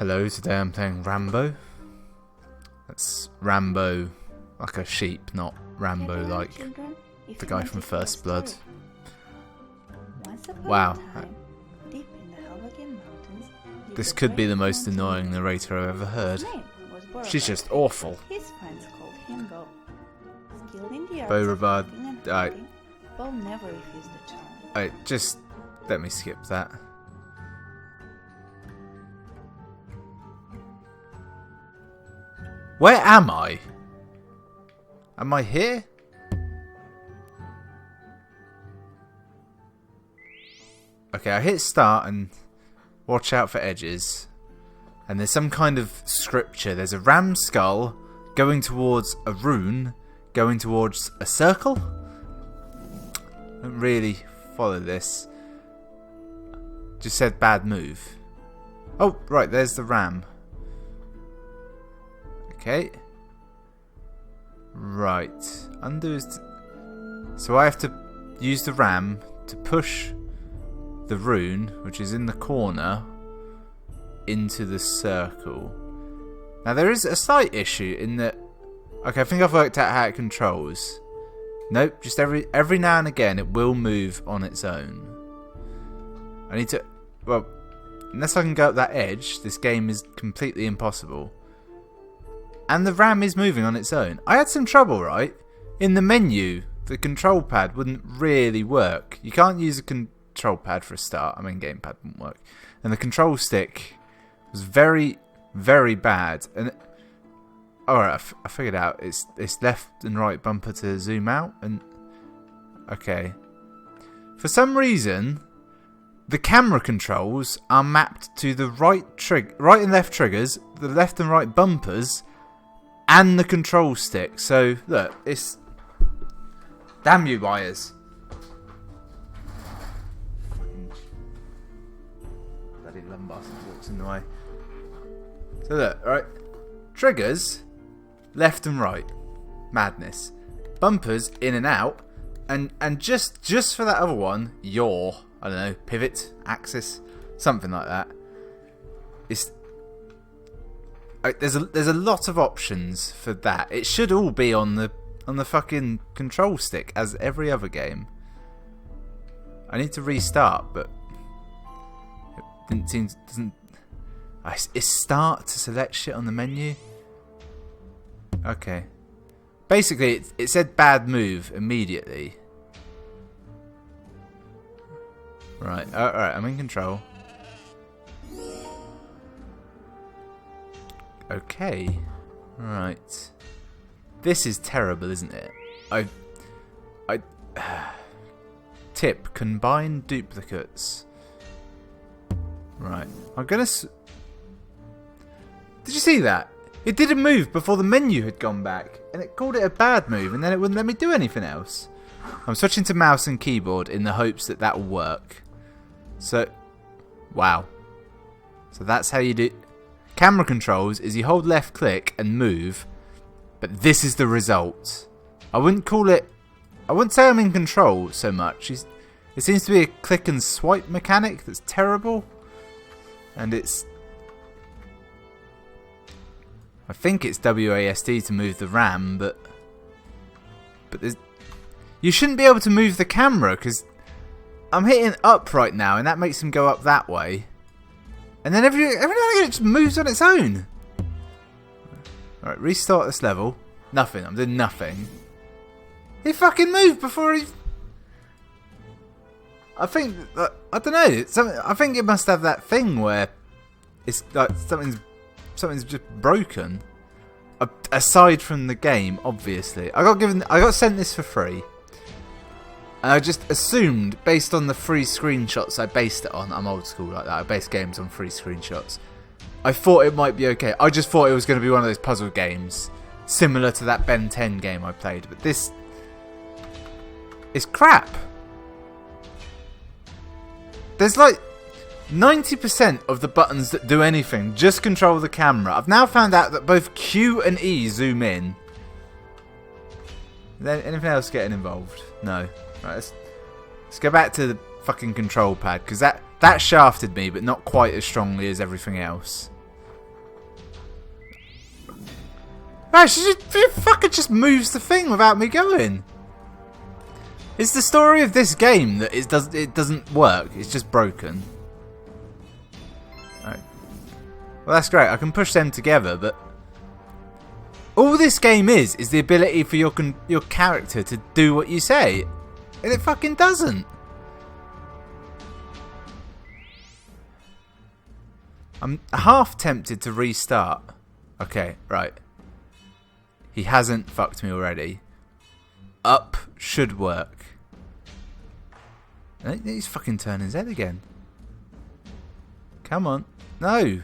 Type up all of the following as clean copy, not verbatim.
Hello, today I'm playing Rambo. That's Rambo like a sheep, not Rambo like the guy from First Blood. Wow. This could be the most annoying narrator I've ever heard. She's just awful. Beauregard. Just let me skip that. Where am I? Am I here? Okay, I hit start and watch out for edges. And there's some kind of scripture. There's a ram skull going towards a rune, going towards a circle. I don't really follow this. Just said bad move. Oh, right, there's the ram. Okay. Right. Undo is... So I have to use the ram to push the rune, which is in the corner, into the circle. Now there is a slight issue in that... Okay, I think I've worked out how it controls. Nope, just every now and again it will move on its own. I need to... Well, unless I can go up that edge, this game is completely impossible. And the ram is moving on its own. I had some trouble, right? In the menu, the control pad wouldn't really work. You can't use a control pad for a start. I mean, gamepad wouldn't work. And the control stick was very, very bad. And alright, I figured out. It's left and right bumper to zoom out. And okay. For some reason, the camera controls are mapped to the right and left triggers, the left and right bumpers, and the control stick. So look, it's damn you wires. Bloody lumbar walks in the way. So look, right, triggers left and right, madness. Bumpers in and out, and just for that other one, yaw. I don't know, pivot, axis, something like that. It's there's a lot of options for that. It should all be on the fucking control stick as every other game. I need to restart, but it doesn't. It's start to select shit on the menu. Okay, basically it said bad move immediately. Right, alright, I'm in control. Okay, right. This is terrible, isn't it? Tip, combine duplicates. Right, I'm gonna... Did you see that? It didn't move before the menu had gone back, and it called it a bad move, and then it wouldn't let me do anything else. I'm switching to mouse and keyboard in the hopes that that will work. So, wow. So that's how you do... Camera controls is you hold left click and move, but this is the result. I wouldn't call it... I wouldn't say I'm in control so much. It seems to be a click and swipe mechanic that's terrible. And it's... I think it's WASD to move the RAM, but there's... You shouldn't be able to move the camera, because I'm hitting up right now, and that makes him go up that way. And then every now and again it just moves on its own. Alright, restart this level. Nothing, I'm doing nothing. He fucking moved before he... I think, I don't know, I think it must have that thing where it's like something's just broken. Aside from the game, obviously. I got sent this for free. And I just assumed, based on the free screenshots I based it on, I'm old school like that, I base games on free screenshots. I thought it might be okay. I just thought it was going to be one of those puzzle games, similar to that Ben 10 game I played. But this is crap. There's like 90% of the buttons that do anything just control the camera. I've now found out that both Q and E zoom in. Is there anything else getting involved? No. Right, let's go back to the fucking control pad, because that shafted me, but not quite as strongly as everything else. Man, she fucking just moves the thing without me going. It's the story of this game that it doesn't work. It's just broken. Right. Well, that's great. I can push them together, but all this game is the ability for your character to do what you say, and it fucking doesn't. I'm half tempted to restart. Okay, right. He hasn't fucked me already. Up should work. He's fucking turning his head again. Come on. No.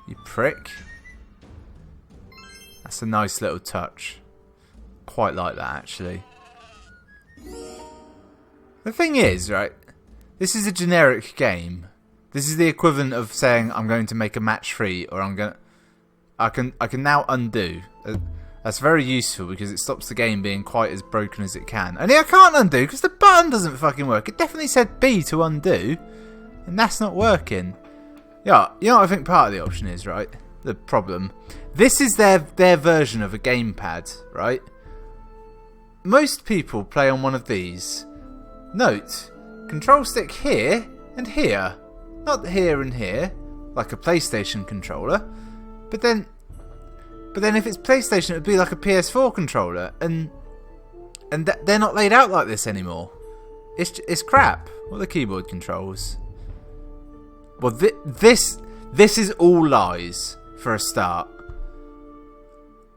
You prick. That's a nice little touch. Quite like that, actually. The thing is, right, this is a generic game. This is the equivalent of saying I'm going to make a match 3, or I can now undo. That's very useful because it stops the game being quite as broken as it can. Only I can't undo because the button doesn't fucking work. It definitely said B to undo, and that's not working. Yeah, you know what I think part of the option is, right? The problem. This is their version of a gamepad, right? Most people play on one of these. Note, control stick here and here. Not here and here, like a PlayStation controller. But then if it's PlayStation, it would be like a PS4 controller, and they're not laid out like this anymore. It's crap. What are the keyboard controls? Well, this is all lies for a start.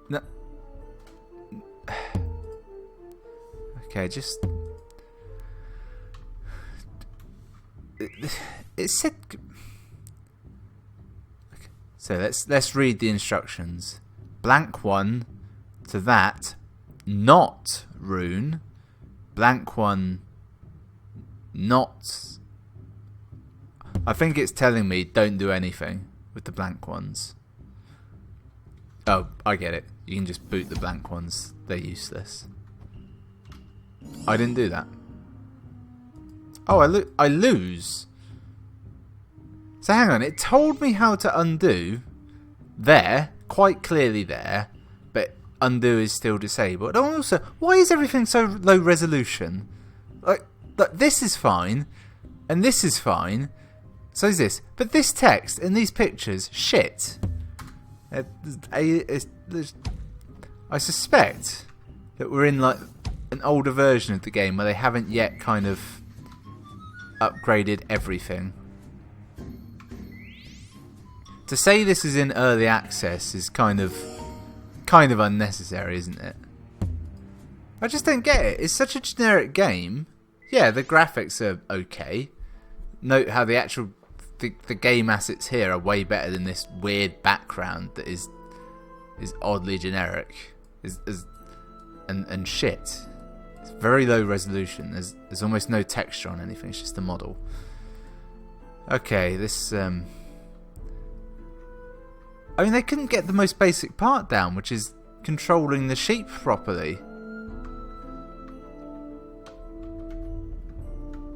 No. Okay, just it said. Okay. So let's read the instructions. Blank 1 to that, not rune. Blank 1, not. I think it's telling me don't do anything with the blank ones. Oh, I get it. You can just boot the blank ones. They're useless. I didn't do that. Oh, I lose. So hang on. It told me how to undo there. Quite clearly there, but undo is still disabled. And also, why is everything so low resolution? Like this is fine, and this is fine. So is this, but this text and these pictures, shit. I suspect that we're in like an older version of the game where they haven't yet kind of upgraded everything. To say this is in early access is kind of unnecessary, isn't it? I just don't get it. It's such a generic game. Yeah, the graphics are okay. Note how the game assets here are way better than this weird background that is oddly generic. And shit. It's very low resolution. There's almost no texture on anything. It's just a model. Okay, this I mean, they couldn't get the most basic part down, which is controlling the sheep properly.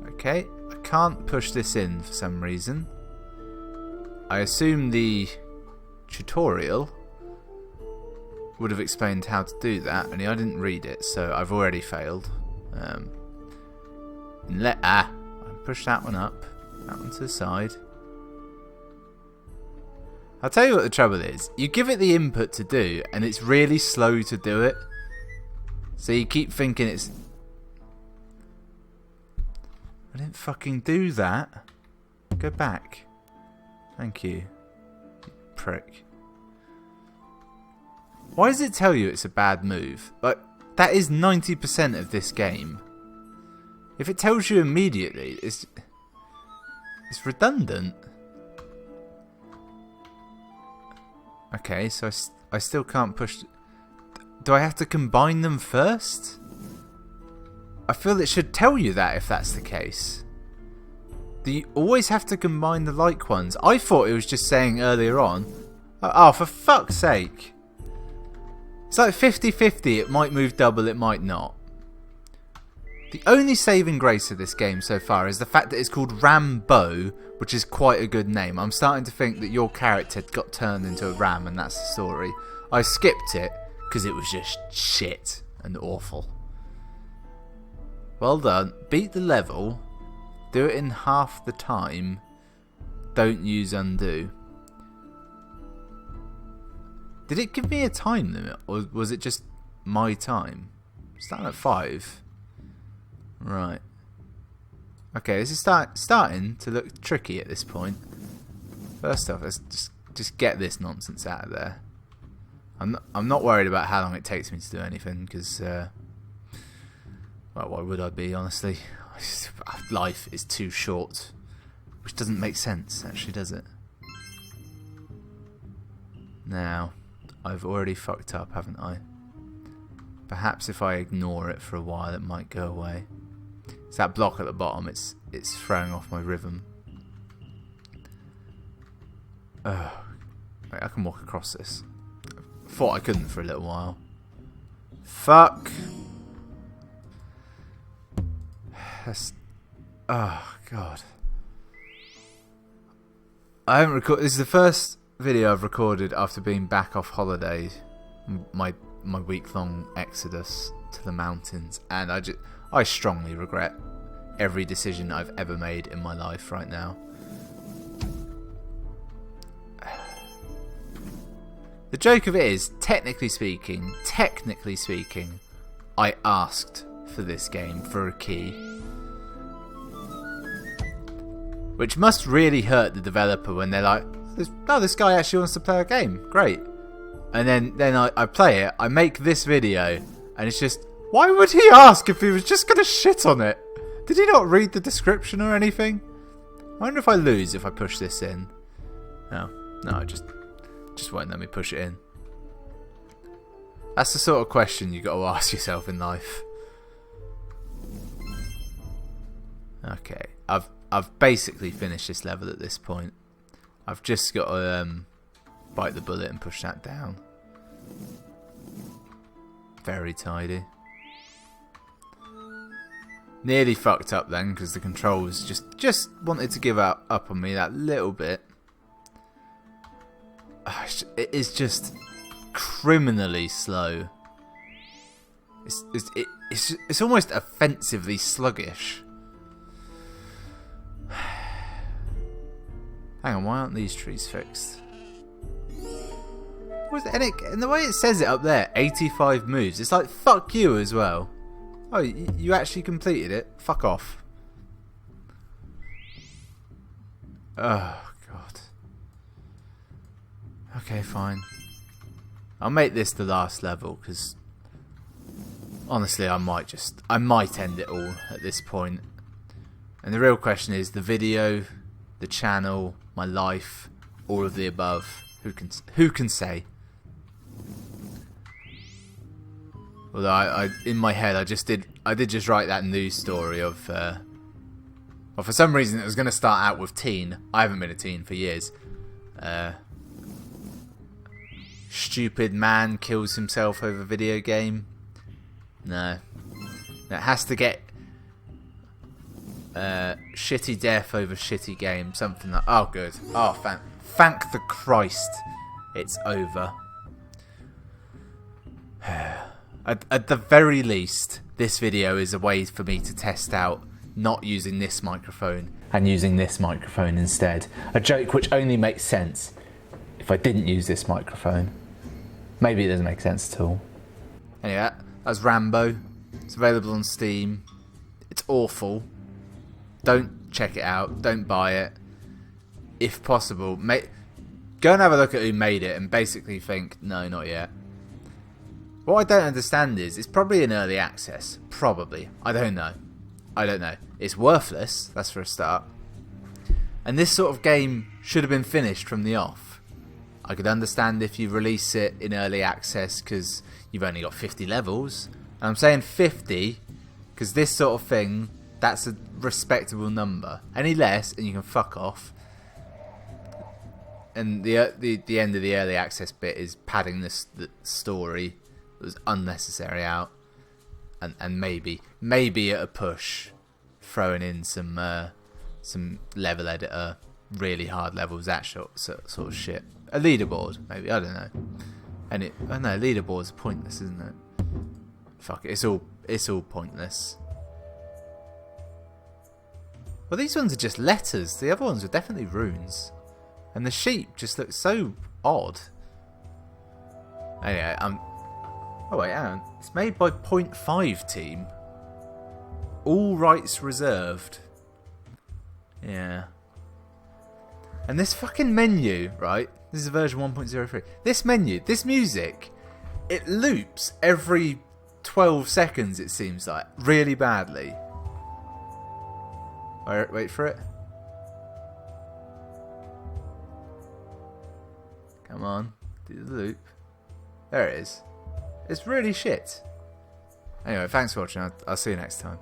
Okay, I can't push this in for some reason. I assume the tutorial would have explained how to do that, only I didn't read it, so I've already failed. I push that one up, that one to the side. I'll tell you what the trouble is. You give it the input to do, and it's really slow to do it. So you keep thinking it's... I didn't fucking do that. Go back. Thank you. You prick. Why does it tell you it's a bad move? Like, that is 90% of this game. If it tells you immediately, it's redundant. Okay, so I still can't push... Do I have to combine them first? I feel it should tell you that if that's the case. Do you always have to combine the like ones? I thought it was just saying earlier on... Oh, for fuck's sake. It's like 50-50. It might move double, it might not. The only saving grace of this game so far is the fact that it's called Rambo, which is quite a good name. I'm starting to think that your character got turned into a ram and that's the story. I skipped it because it was just shit and awful. Well done. Beat the level. Do it in half the time. Don't use undo. Did it give me a time limit, or was it just my time? Starting at 5. Right. Okay, this is starting to look tricky at this point. First off, let's just get this nonsense out of there. I'm not worried about how long it takes me to do anything, because well, why would I be, honestly? Life is too short, which doesn't make sense, actually, does it? Now, I've already fucked up, haven't I? Perhaps if I ignore it for a while, it might go away. It's that block at the bottom. It's throwing off my rhythm. Wait, I can walk across this. Thought I couldn't for a little while. Fuck. That's... Oh, God. I haven't recorded... This is the first video I've recorded after being back off holiday. My week-long exodus to the mountains. And I strongly regret every decision I've ever made in my life right now. The joke of it is, technically speaking, I asked for this game for a key. Which must really hurt the developer when they're like, oh, this guy actually wants to play a game. Great. And then I play it, I make this video, and it's just, why would he ask if he was just going to shit on it? Did he not read the description or anything? I wonder if I lose if I push this in. No, it just won't let me push it in. That's the sort of question you got to ask yourself in life. Okay, I've basically finished this level at this point. I've just got to bite the bullet and push that down. Very tidy. Nearly fucked up then because the controls just wanted to give up on me that little bit. It is just criminally slow. It's almost offensively sluggish. Hang on, why aren't these trees fixed? And the way it says it up there, 85 moves, it's like, fuck you as well. Oh, you actually completed it? Fuck off. Oh, God. Okay, fine. I'll make this the last level, because honestly, I might end it all at this point. And the real question is, the video, the channel, my life, all of the above. Who can say? Although I in my head I did just write that news story of well, for some reason it was going to start out with teen. I haven't been a teen for years. Stupid man kills himself over video game. No, it has to get shitty death over shitty game. Something like, oh good, oh thank the Christ, it's over. At the very least, this video is a way for me to test out not using this microphone and using this microphone instead. A joke which only makes sense if I didn't use this microphone. Maybe it doesn't make sense at all. Anyway, that's Rambo. It's available on Steam. It's awful. Don't check it out. Don't buy it. If possible, go and have a look at who made it and basically think, no, not yet. What I don't understand is, it's probably in early access. Probably. I don't know. It's worthless, that's for a start. And this sort of game should have been finished from the off. I could understand if you release it in early access because you've only got 50 levels. And I'm saying 50 because this sort of thing, that's a respectable number. Any less and you can fuck off. And the end of the early access bit is padding the story. It was unnecessary out, and maybe at a push, throwing in some level editor, really hard levels, that sort of shit. A leaderboard, maybe, I don't know. And it... Oh no, leaderboards are pointless, isn't it? Fuck it, it's all pointless. Well, these ones are just letters. The other ones are definitely runes. And the sheep just look so odd. Anyway, oh wait, hang on. It's made by .5 team. All rights reserved. Yeah. And this fucking menu, right? This is version 1.03. This menu, this music, it loops every 12 seconds, it seems like. Really badly. Alright, wait for it. Come on. Do the loop. There it is. It's really shit. Anyway, thanks for watching. I'll see you next time.